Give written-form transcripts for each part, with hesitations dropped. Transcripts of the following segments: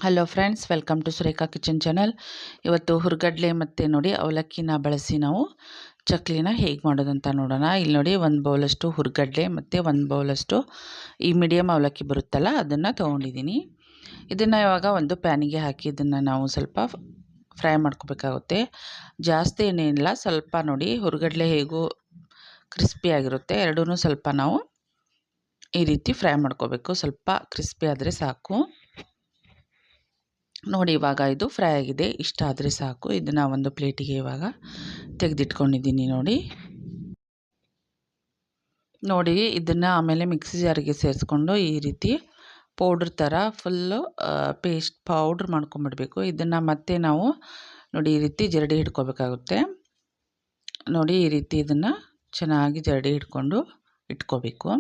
Hello friends, welcome to Surekha kitchen channel. ಇವತ್ತು ಹುರ್ಗಡ್ಲೆ ಮತ್ತು ನೋಡಿ ಅವಲಕ್ಕಿನ ಬಳಸಿ ನಾವು ಚಕ್ಲಿನ ಹೇಗೆ ಮಾಡೋದಂತ ನೋಡೋಣ. ಇಲ್ಲಿ ನೋಡಿ, ಒಂದು ಬೌಲಷ್ಟು ಹುರ್ಗಡ್ಲೆ ಮತ್ತು ಒಂದು ಬೌಲಷ್ಟು ಈ ಮೀಡಿಯಮ್ ಅವಲಕ್ಕಿ ಬರುತ್ತಲ್ಲ ಅದನ್ನು ತೊಗೊಂಡಿದ್ದೀನಿ. ಇದನ್ನು ಇವಾಗ ಒಂದು ಪ್ಯಾನಿಗೆ ಹಾಕಿ ಇದನ್ನು ನಾವು ಸ್ವಲ್ಪ ಫ್ರೈ ಮಾಡ್ಕೋಬೇಕಾಗುತ್ತೆ. ಜಾಸ್ತಿ ಏನೇನಿಲ್ಲ, ಸ್ವಲ್ಪ ನೋಡಿ ಹುರ್ಗಡ್ಲೆ ಹೇಗೂ ಕ್ರಿಸ್ಪಿ ಆಗಿರುತ್ತೆ, ಎರಡೂ ಸ್ವಲ್ಪ ನಾವು ಈ ರೀತಿ ಫ್ರೈ ಮಾಡ್ಕೋಬೇಕು. ಸ್ವಲ್ಪ ಕ್ರಿಸ್ಪಿ ಆದರೆ ಸಾಕು. ನೋಡಿ, ಇವಾಗ ಇದು ಫ್ರೈ ಆಗಿದೆ, ಇಷ್ಟ ಆದರೆ ಸಾಕು. ಇದನ್ನು ಒಂದು ಪ್ಲೇಟಿಗೆ ಇವಾಗ ತೆಗೆದಿಟ್ಕೊಂಡಿದ್ದೀನಿ. ನೋಡಿ ಇದನ್ನು ಆಮೇಲೆ ಮಿಕ್ಸಿ ಜಾರಿಗೆ ಸೇರಿಸ್ಕೊಂಡು ಈ ರೀತಿ ಪೌಡ್ರ್ ಥರ ಫುಲ್ಲು ಪೇಸ್ಟ್ ಪೌಡ್ರ್ ಮಾಡ್ಕೊಂಬಿಡಬೇಕು. ಇದನ್ನು ಮತ್ತೆ ನಾವು ನೋಡಿ ಈ ರೀತಿ ಜರಡಿ ಹಿಡ್ಕೋಬೇಕಾಗುತ್ತೆ. ನೋಡಿ ಈ ರೀತಿ ಇದನ್ನು ಚೆನ್ನಾಗಿ ಜರಡಿ ಹಿಡ್ಕೊಂಡು ಇಟ್ಕೋಬೇಕು.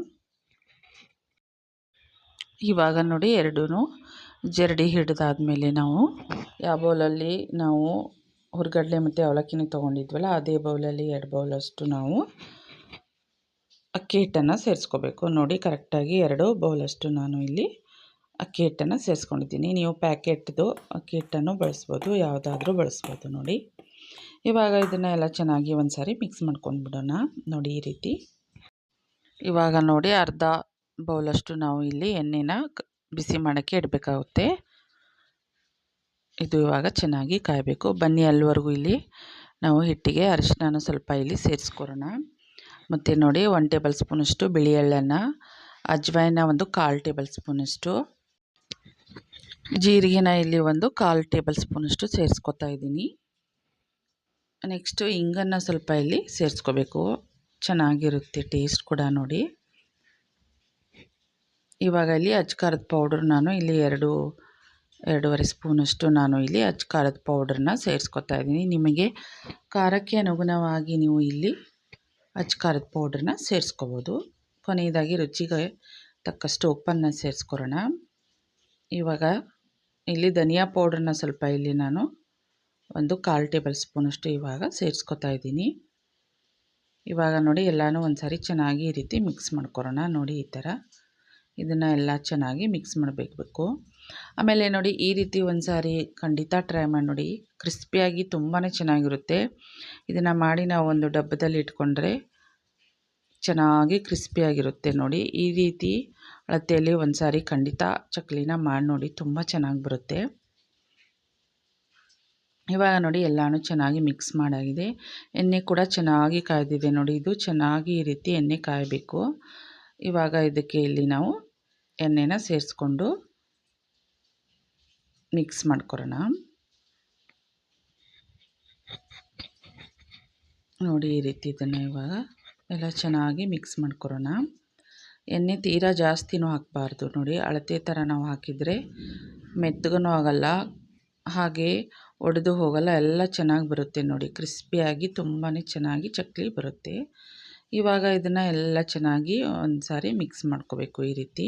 ಇವಾಗ ನೋಡಿ ಎರಡೂ ಜರಡಿ ಹಿಡಿದಾದ್ಮೇಲೆ ನಾವು ಯಾವ ಬೌಲಲ್ಲಿ ನಾವು ಹುರ್ಗಡ್ಲೆ ಮತ್ತು ಅವಲಕ್ಕಿನ ತೊಗೊಂಡಿದ್ವಲ್ಲ ಅದೇ ಬೌಲಲ್ಲಿ 2 ಬೌಲಷ್ಟು ನಾವು ಅಕ್ಕಿ ಹಿಟ್ಟನ್ನು ಸೇರಿಸ್ಕೋಬೇಕು. ನೋಡಿ ಕರೆಕ್ಟಾಗಿ 2 ಬೌಲಷ್ಟು ನಾನು ಇಲ್ಲಿ ಅಕ್ಕಿ ಹಿಟ್ಟನ್ನು ಸೇರಿಸ್ಕೊಂಡಿದ್ದೀನಿ. ನೀವು ಪ್ಯಾಕೆಟ್ದು ಅಕ್ಕಿ ಹಿಟ್ಟನ್ನು ಬಳಸ್ಬೋದು, ಯಾವುದಾದ್ರೂ ಬಳಸ್ಬೋದು. ನೋಡಿ ಇವಾಗ ಇದನ್ನು ಎಲ್ಲ ಚೆನ್ನಾಗಿ ಒಂದು ಸಾರಿ ಮಿಕ್ಸ್ ಮಾಡ್ಕೊಂಡ್ಬಿಡೋಣ. ನೋಡಿ ಈ ರೀತಿ. ಇವಾಗ ನೋಡಿ ಅರ್ಧ ಬೌಲಷ್ಟು ನಾವು ಇಲ್ಲಿ ಎಣ್ಣೆನ ಬಿಸಿ ಮಾಡೋಕ್ಕೆ ಇಡಬೇಕಾಗುತ್ತೆ. ಇದು ಇವಾಗ ಚೆನ್ನಾಗಿ ಕಾಯಬೇಕು. ಬನ್ನಿ ಅಲ್ಲಿವರೆಗೂ ಇಲ್ಲಿ ನಾವು ಹಿಟ್ಟಿಗೆ ಅರಿಶಿನ ಸ್ವಲ್ಪ ಇಲ್ಲಿ ಸೇರಿಸ್ಕೊರೋಣ. ಮತ್ತು ನೋಡಿ 1 ಟೇಬಲ್ ಸ್ಪೂನಷ್ಟು ಬಿಳಿ ಎಳ್ಳನ್ನು, ಅಜ್ವೈನ ಒಂದು 1/4 ಟೇಬಲ್ ಸ್ಪೂನಷ್ಟು, ಜೀರಿಗೆನ ಇಲ್ಲಿ ಒಂದು 1/4 ಟೇಬಲ್ ಸ್ಪೂನಷ್ಟು ಸೇರಿಸ್ಕೊತಾ ಇದ್ದೀನಿ. ನೆಕ್ಸ್ಟು ಇಂಗನ್ನು ಸ್ವಲ್ಪ ಇಲ್ಲಿ ಸೇರಿಸ್ಕೋಬೇಕು, ಚೆನ್ನಾಗಿರುತ್ತೆ ಟೇಸ್ಟ್ ಕೂಡ. ನೋಡಿ ಇವಾಗ ಇಲ್ಲಿ ಅಚ್ಕಾರದ ಪೌಡ್ರ್ ನಾನು ಇಲ್ಲಿ 2.5 ಸ್ಪೂನಷ್ಟು ನಾನು ಇಲ್ಲಿ ಅಚ್ಕಾರದ ಪೌಡ್ರನ್ನ ಸೇರಿಸ್ಕೊತಾ ಇದ್ದೀನಿ. ನಿಮಗೆ ಖಾರಕ್ಕೆ ಅನುಗುಣವಾಗಿ ನೀವು ಇಲ್ಲಿ ಅಚ್ಕಾರದ ಪೌಡ್ರನ್ನ ಸೇರಿಸ್ಕೋಬೋದು. ಕೊನೆಯದಾಗಿ ರುಚಿಗೆ ತಕ್ಕಷ್ಟು ಉಪ್ಪನ್ನು ಸೇರಿಸ್ಕೊರೋಣ. ಇವಾಗ ಇಲ್ಲಿ ಧನಿಯಾ ಪೌಡ್ರನ್ನ ಸ್ವಲ್ಪ ಇಲ್ಲಿ ನಾನು ಒಂದು 1/4 ಟೇಬಲ್ ಸ್ಪೂನಷ್ಟು ಇವಾಗ ಸೇರಿಸ್ಕೊತಾ ಇದ್ದೀನಿ. ಇವಾಗ ನೋಡಿ ಎಲ್ಲನೂ ಒಂದು ಸಾರಿ ಚೆನ್ನಾಗಿ ಈ ರೀತಿ ಮಿಕ್ಸ್ ಮಾಡ್ಕೊರೋಣ. ನೋಡಿ ಈ ಥರ ಇದನ್ನು ಎಲ್ಲ ಚೆನ್ನಾಗಿ ಮಿಕ್ಸ್ ಮಾಡಬೇಕು. ಆಮೇಲೆ ನೋಡಿ ಈ ರೀತಿ ಒಂದು ಸಾರಿ ಖಂಡಿತ ಟ್ರೈ ಮಾಡಿ ನೋಡಿ, ಕ್ರಿಸ್ಪಿಯಾಗಿ ತುಂಬಾ ಚೆನ್ನಾಗಿರುತ್ತೆ. ಇದನ್ನು ಮಾಡಿ ನಾವು ಒಂದು ಡಬ್ಬದಲ್ಲಿ ಇಟ್ಕೊಂಡ್ರೆ ಚೆನ್ನಾಗಿ ಕ್ರಿಸ್ಪಿಯಾಗಿರುತ್ತೆ. ನೋಡಿ ಈ ರೀತಿ ಅಳತೆಯಲ್ಲಿ ಒಂದು ಸಾರಿ ಖಂಡಿತ ಚಕ್ಲಿನ ಮಾಡಿ ನೋಡಿ, ತುಂಬ ಚೆನ್ನಾಗಿ ಬರುತ್ತೆ. ಇವಾಗ ನೋಡಿ ಎಲ್ಲನೂ ಚೆನ್ನಾಗಿ ಮಿಕ್ಸ್ ಮಾಡಾಗಿದೆ. ಎಣ್ಣೆ ಕೂಡ ಚೆನ್ನಾಗಿ ಕಾಯ್ದಿದೆ. ನೋಡಿ ಇದು ಚೆನ್ನಾಗಿ ಈ ರೀತಿ ಎಣ್ಣೆ ಕಾಯಬೇಕು. ಇವಾಗ ಇದಕ್ಕೆ ಇಲ್ಲಿ ನಾವು ಎಣ್ಣೆನ ಸೇರಿಸ್ಕೊಂಡು ಮಿಕ್ಸ್ ಮಾಡ್ಕೊರೋಣ. ನೋಡಿ ಈ ರೀತಿ ಇದನ್ನು ಇವಾಗ ಎಲ್ಲ ಚೆನ್ನಾಗಿ ಮಿಕ್ಸ್ ಮಾಡ್ಕೊರೋಣ. ಎಣ್ಣೆ ತೀರಾ ಜಾಸ್ತಿನೂ ಹಾಕಬಾರ್ದು. ನೋಡಿ ಅಳತೆ ಥರ ನಾವು ಹಾಕಿದರೆ ಮೆತ್ತಗೂ ಆಗಲ್ಲ, ಹಾಗೆ ಒಡೆದು ಹೋಗಲ್ಲ, ಎಲ್ಲ ಚೆನ್ನಾಗಿ ಬರುತ್ತೆ. ನೋಡಿ ಕ್ರಿಸ್ಪಿಯಾಗಿ ತುಂಬಾ ಚೆನ್ನಾಗಿ ಚಕ್ಲಿ ಬರುತ್ತೆ. ಇವಾಗ ಇದನ್ನು ಎಲ್ಲ ಚೆನ್ನಾಗಿ ಒಂದು ಸಾರಿ ಮಿಕ್ಸ್ ಮಾಡ್ಕೋಬೇಕು ಈ ರೀತಿ.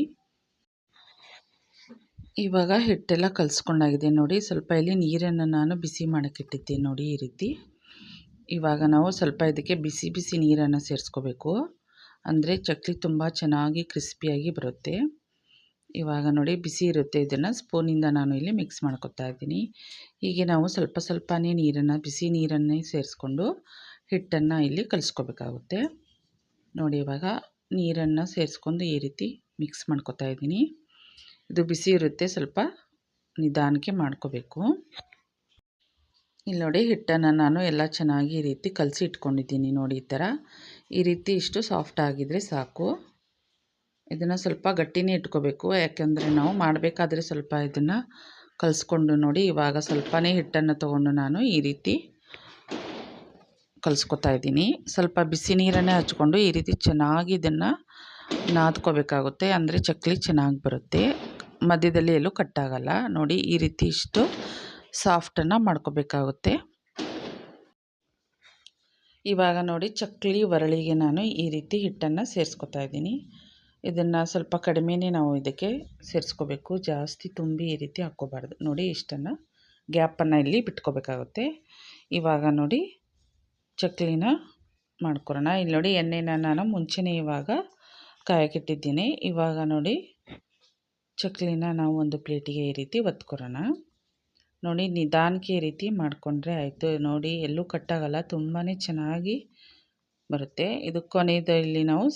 ಇವಾಗ ಹಿಟ್ಟೆಲ್ಲ ಕಲಿಸ್ಕೊಂಡಾಗಿದೆ. ನೋಡಿ ಸ್ವಲ್ಪ ಇಲ್ಲಿ ನೀರನ್ನು ನಾನು ಬಿಸಿ ಮಾಡೋಕ್ಕಿಟ್ಟಿದ್ದೆ. ನೋಡಿ ಈ ರೀತಿ. ಇವಾಗ ನಾವು ಸ್ವಲ್ಪ ಇದಕ್ಕೆ ಬಿಸಿ ಬಿಸಿ ನೀರನ್ನು ಸೇರಿಸ್ಕೋಬೇಕು, ಅಂದರೆ ಚಕ್ಲಿ ತುಂಬ ಚೆನ್ನಾಗಿ ಕ್ರಿಸ್ಪಿಯಾಗಿ ಬರುತ್ತೆ. ಇವಾಗ ನೋಡಿ ಬಿಸಿ ಇರುತ್ತೆ. ಇದನ್ನು ಸ್ಪೂನಿಂದ ನಾನು ಇಲ್ಲಿ ಮಿಕ್ಸ್ ಮಾಡ್ಕೊತಾ ಇದ್ದೀನಿ. ಹೀಗೆ ನಾವು ಸ್ವಲ್ಪ ಸ್ವಲ್ಪನೇ ನೀರನ್ನು, ಬಿಸಿ ನೀರನ್ನೇ ಸೇರಿಸ್ಕೊಂಡು ಹಿಟ್ಟನ್ನು ಇಲ್ಲಿ ಕಲಿಸ್ಕೋಬೇಕಾಗುತ್ತೆ. ನೋಡಿ ಇವಾಗ ನೀರನ್ನು ಸೇರಿಸ್ಕೊಂಡು ಈ ರೀತಿ ಮಿಕ್ಸ್ ಮಾಡ್ಕೊತಾ ಇದ್ದೀನಿ. ಇದು ಬಿಸಿ ಇರುತ್ತೆ, ಸ್ವಲ್ಪ ನಿಧಾನಕ್ಕೆ ಮಾಡ್ಕೋಬೇಕು. ಇಲ್ಲಿ ನೋಡಿ ಹಿಟ್ಟನ್ನು ನಾನು ಎಲ್ಲ ಚೆನ್ನಾಗಿ ಈ ರೀತಿ ಕಲಸಿ ಇಟ್ಕೊಂಡಿದ್ದೀನಿ. ನೋಡಿ ಈ ರೀತಿ ಇಷ್ಟು ಸಾಫ್ಟ್ ಆಗಿದ್ದರೆ ಸಾಕು. ಇದನ್ನು ಸ್ವಲ್ಪ ಗಟ್ಟಿನೇ ಇಟ್ಕೋಬೇಕು, ಯಾಕೆಂದರೆ ನಾವು ಮಾಡಬೇಕಾದ್ರೆ ಸ್ವಲ್ಪ ಇದನ್ನು ಕಲಿಸ್ಕೊಂಡು. ನೋಡಿ ಇವಾಗ ಸ್ವಲ್ಪನೇ ಹಿಟ್ಟನ್ನು ತೊಗೊಂಡು ನಾನು ಈ ರೀತಿ ಕಲಿಸ್ಕೊತಾ ಇದ್ದೀನಿ. ಸ್ವಲ್ಪ ಬಿಸಿ ನೀರನ್ನೇ ಹಚ್ಕೊಂಡು ಈ ರೀತಿ ಚೆನ್ನಾಗಿ ಇದನ್ನು ನಾದ್ಕೋಬೇಕಾಗುತ್ತೆ, ಅಂದರೆ ಚಕ್ಲಿ ಚೆನ್ನಾಗಿ ಬರುತ್ತೆ, ಮಧ್ಯದಲ್ಲಿ ಎಲ್ಲೂ ಕಟ್ಟಾಗಲ್ಲ. ನೋಡಿ ಈ ರೀತಿ ಇಷ್ಟು ಸಾಫ್ಟನ್ನು ಮಾಡ್ಕೋಬೇಕಾಗುತ್ತೆ. ಇವಾಗ ನೋಡಿ ಚಕ್ಲಿ ಒರಳಿಗೆ ನಾನು ಈ ರೀತಿ ಹಿಟ್ಟನ್ನು ಸೇರಿಸ್ಕೊತಾ ಇದ್ದೀನಿ. ಇದನ್ನು ಸ್ವಲ್ಪ ಕಡಿಮೆನೇ ನಾವು ಇದಕ್ಕೆ ಸೇರಿಸ್ಕೋಬೇಕು, ಜಾಸ್ತಿ ತುಂಬಿ ಈ ರೀತಿ ಹಾಕ್ಕೋಬಾರ್ದು. ನೋಡಿ ಇಷ್ಟನ್ನು ಗ್ಯಾಪನ್ನು ಇಲ್ಲಿ ಬಿಟ್ಕೋಬೇಕಾಗುತ್ತೆ. ಇವಾಗ ನೋಡಿ ಚಕ್ಲಿನ ಮಾಡ್ಕೊರೋಣ. ಇಲ್ಲಿ ನೋಡಿ ಎಣ್ಣೆನ ನಾನು ಮುಂಚೆನೇ ಇವಾಗ ಕಾಯಕ್ಕಿಟ್ಟಿದ್ದೀನಿ. ಇವಾಗ ನೋಡಿ ಚಕ್ಲಿನ ನಾವು ಒಂದು ಪ್ಲೇಟಿಗೆ ಈ ರೀತಿ ಒತ್ಕೊರೋಣ. ನೋಡಿ ನಿಧಾನಕ್ಕೆ ಈ ರೀತಿ ಮಾಡಿಕೊಂಡ್ರೆ ಆಯಿತು. ನೋಡಿ ಎಲ್ಲೂ ಕಟ್ಟಾಗಲ್ಲ, ತುಂಬಾ ಚೆನ್ನಾಗಿ ಬರುತ್ತೆ. ಇದು ಕೊನೆಯಲ್ಲಿ ನಾವು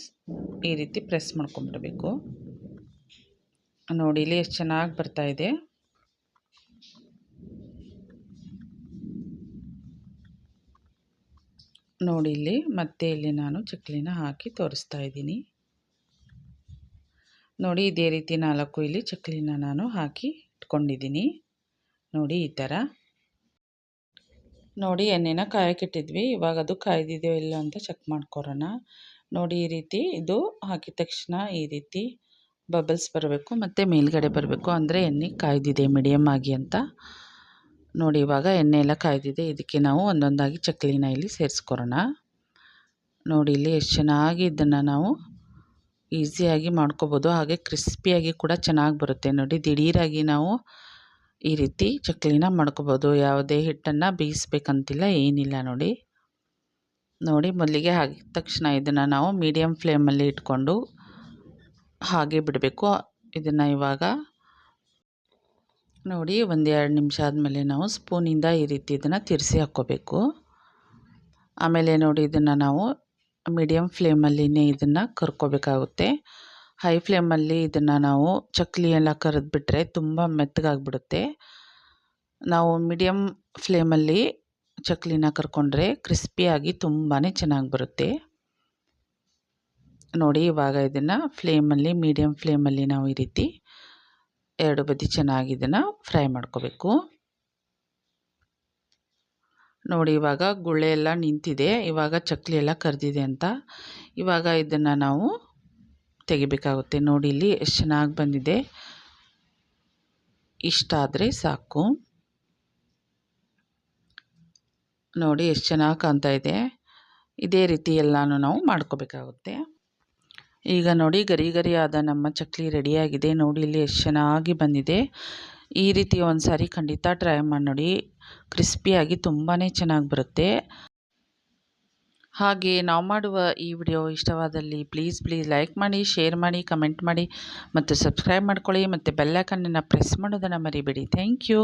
ಈ ರೀತಿ ಪ್ರೆಸ್ ಮಾಡ್ಕೊಂಡ್ಬಿಡಬೇಕು. ನೋಡಿ ಇಲ್ಲಿ ಎಷ್ಟು ಚೆನ್ನಾಗಿ ಬರ್ತಾ ಇದೆ. ನೋಡಿ ಇಲ್ಲಿ ಮತ್ತೆ ಇಲ್ಲಿ ನಾನು ಚಕ್ಲಿನ ಹಾಕಿ ತೋರಿಸ್ತಾ ಇದ್ದೀನಿ. ನೋಡಿ ಇದೇ ರೀತಿ 4 ಇಲ್ಲಿ ಚಕ್ಲಿನ ನಾನು ಹಾಕಿ ಇಟ್ಕೊಂಡಿದ್ದೀನಿ. ನೋಡಿ ಈ ಥರ. ನೋಡಿ ಎಣ್ಣೆನ ಕಾಯಕ್ಕಿಟ್ಟಿದ್ವಿ, ಇವಾಗ ಅದು ಕಾಯ್ದಿದೆಯೋ ಇಲ್ಲ ಅಂತ ಚೆಕ್ ಮಾಡ್ಕೊರೋಣ. ನೋಡಿ ಈ ರೀತಿ ಇದು ಹಾಕಿದ ತಕ್ಷಣ ಈ ರೀತಿ ಬಬಲ್ಸ್ ಬರಬೇಕು ಮತ್ತು ಮೇಲ್ಗಡೆ ಬರಬೇಕು, ಅಂದರೆ ಎಣ್ಣೆ ಕಾಯ್ದಿದೆ ಮೀಡಿಯಮ್ ಆಗಿ ಅಂತ. ನೋಡಿ ಇವಾಗ ಎಣ್ಣೆ ಎಲ್ಲ ಕಾಯ್ದಿದೆ. ಇದಕ್ಕೆ ನಾವು ಒಂದೊಂದಾಗಿ ಚಕ್ಲಿನ ಇಲ್ಲಿ ಸೇರಿಸ್ಕೊರೋಣ. ನೋಡಿ ಇಲ್ಲಿ ಎಷ್ಟು ಚೆನ್ನಾಗಿ ಇದನ್ನು ನಾವು ಈಸಿಯಾಗಿ ಮಾಡ್ಕೋಬೋದು, ಹಾಗೆ ಕ್ರಿಸ್ಪಿಯಾಗಿ ಕೂಡ ಚೆನ್ನಾಗಿ ಬರುತ್ತೆ. ನೋಡಿ ದಿಢೀರಾಗಿ ನಾವು ಈ ರೀತಿ ಚಕ್ಲಿನ ಮಾಡ್ಕೋಬೋದು, ಯಾವುದೇ ಹಿಟ್ಟನ್ನು ಬೇಯಿಸ್ಬೇಕಂತಿಲ್ಲ ಏನಿಲ್ಲ. ನೋಡಿ ನೋಡಿ ಮೊದಲಿಗೆ ಹಾಕಿದ ತಕ್ಷಣ ಇದನ್ನು ನಾವು ಮೀಡಿಯಮ್ ಫ್ಲೇಮಲ್ಲಿ ಇಟ್ಕೊಂಡು ಹಾಗೆ ಬಿಡಬೇಕು. ಇದನ್ನು ಇವಾಗ ನೋಡಿ 1-2 ನಿಮಿಷ ಆದಮೇಲೆ ನಾವು ಸ್ಪೂನಿಂದ ಈ ರೀತಿ ಇದನ್ನು ತಿರ್ಸಿ ಹಾಕ್ಕೋಬೇಕು. ಆಮೇಲೆ ನೋಡಿ ಇದನ್ನು ನಾವು ಮೀಡಿಯಮ್ ಫ್ಲೇಮಲ್ಲಿನೇ ಇದನ್ನು ಕರ್ಕೋಬೇಕಾಗುತ್ತೆ. ಹೈ ಫ್ಲೇಮಲ್ಲಿ ಇದನ್ನು ನಾವು ಚಕ್ಲಿ ಎಲ್ಲ ಕರೆದ್ಬಿಟ್ರೆ ತುಂಬ ಮೆತ್ತಗಾಗ್ಬಿಡುತ್ತೆ. ನಾವು ಮೀಡಿಯಮ್ ಫ್ಲೇಮಲ್ಲಿ ಚಕ್ಲಿನ ಕರ್ಕೊಂಡ್ರೆ ಕ್ರಿಸ್ಪಿಯಾಗಿ ತುಂಬಾ ಚೆನ್ನಾಗಿ ಬರುತ್ತೆ. ನೋಡಿ ಇವಾಗ ಇದನ್ನು ಫ್ಲೇಮಲ್ಲಿ ಮೀಡಿಯಮ್ ಫ್ಲೇಮಲ್ಲಿ ನಾವು ಈ ರೀತಿ 2 ಬದಿ ಚೆನ್ನಾಗಿ ಇದನ್ನು ಫ್ರೈ ಮಾಡ್ಕೋಬೇಕು. ನೋಡಿ ಇವಾಗ ಗುಳ್ಳೆ ಎಲ್ಲ ನಿಂತಿದೆ, ಇವಾಗ ಚಕ್ಲಿ ಎಲ್ಲ ಕರೆದಿದೆ ಅಂತ. ಇವಾಗ ಇದನ್ನು ನಾವು ತೆಗಿಬೇಕಾಗುತ್ತೆ. ನೋಡಿ ಇಲ್ಲಿ ಎಷ್ಟು ಚೆನ್ನಾಗಿ ಬಂದಿದೆ. ಇಷ್ಟ ಆದರೆ ಸಾಕು. ನೋಡಿ ಎಷ್ಟು ಚೆನ್ನಾಗಿ ಕಾಣ್ತಾ ಇದೆ. ಇದೇ ರೀತಿ ಎಲ್ಲನೂ ನಾವು ಮಾಡ್ಕೋಬೇಕಾಗುತ್ತೆ. ಈಗ ನೋಡಿ ಗರಿ ಗರಿಯಾದ ನಮ್ಮ ಚಕ್ಲಿ ರೆಡಿಯಾಗಿದೆ. ನೋಡಿ ಇಲ್ಲಿ ಎಷ್ಟು ಚೆನ್ನಾಗಿ ಬಂದಿದೆ. ಈ ರೀತಿ ಒಂದು ಸಾರಿ ಖಂಡಿತ ಟ್ರೈ ಮಾಡಿ ನೋಡಿ, ಕ್ರಿಸ್ಪಿಯಾಗಿ ತುಂಬಾ ಚೆನ್ನಾಗಿ ಬರುತ್ತೆ. ಹಾಗೆ ನಾವು ಮಾಡುವ ಈ ವಿಡಿಯೋ ಇಷ್ಟವಾದಲ್ಲಿ ಪ್ಲೀಸ್ ಲೈಕ್ ಮಾಡಿ, ಶೇರ್ ಮಾಡಿ, ಕಮೆಂಟ್ ಮಾಡಿ ಮತ್ತು ಸಬ್ಸ್ಕ್ರೈಬ್ ಮಾಡ್ಕೊಳ್ಳಿ ಮತ್ತು ಬೆಲ್ ಐಕಾನನ್ನು ಪ್ರೆಸ್ ಮಾಡೋದನ್ನು ಮರಿಬೇಡಿ. Thank you.